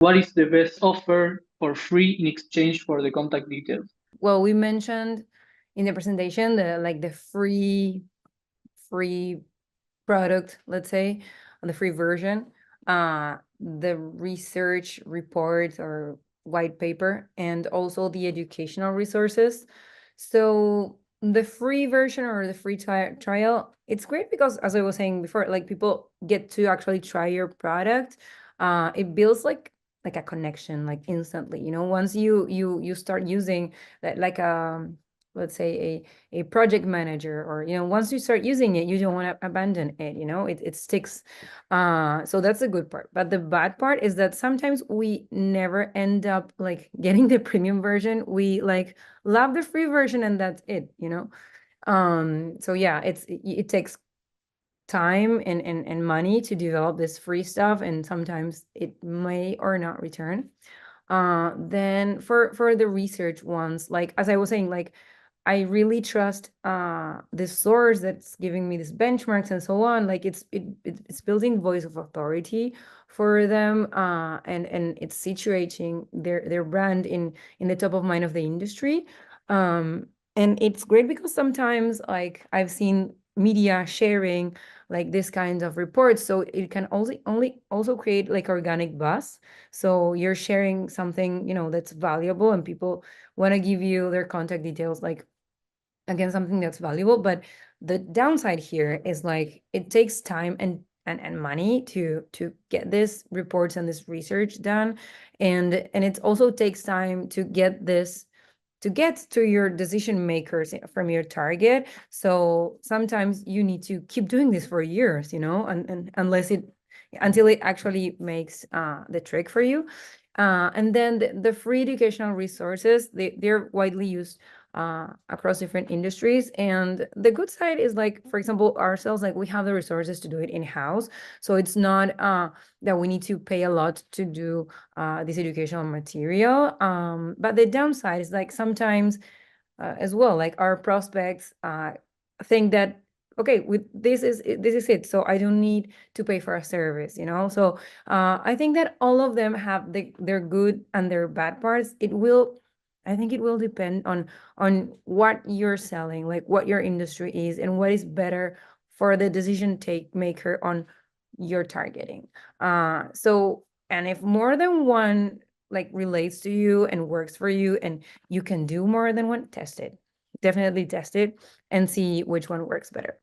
What is the best offer for free in exchange for the contact details? Well, we mentioned in the presentation the free product, let's say, on the free version, the research report or white paper, and also the educational resources. So the free version or the free trial, it's great because, as I was saying before, like people get to actually try your product. It builds like a connection, like instantly. Once you start using that, like let's say a project manager, or once you start using it, you don't want to abandon it. It sticks. So that's the good part, but the bad part is that sometimes we never end up like getting the premium version. We like love the free version and that's it. So yeah, it takes time and money to develop this free stuff, and sometimes it may or not return. Then for the research ones, like as I was saying, like I really trust this source that's giving me these benchmarks and so on. Like it's building voice of authority for them, and it's situating their brand in the top of mind of the industry. And it's great because sometimes like I've seen media sharing like this kind of reports, so it can also create like organic buzz. So you're sharing something that's valuable, and people want to give you their contact details, like again, something that's valuable. But the downside here is like it takes time and money to get this reports and this research done, and it also takes time to get this to get to your decision makers from your target. So sometimes you need to keep doing this for years, and until it actually makes the trick for you. And then the free educational resources, they're widely used across different industries. And the good side is, like, for example, ourselves, like we have the resources to do it in-house. So it's not that we need to pay a lot to do this educational material. But the downside is like sometimes as well, like our prospects think that, okay, with this is it, so I don't need to pay for a service. So I think that all of them have their good and their bad parts. I think it will depend on what you're selling, like what your industry is, and what is better for the decision take maker on your targeting. So, and if more than one like relates to you and works for you, and you can do more than one, test it. Definitely test it and see which one works better.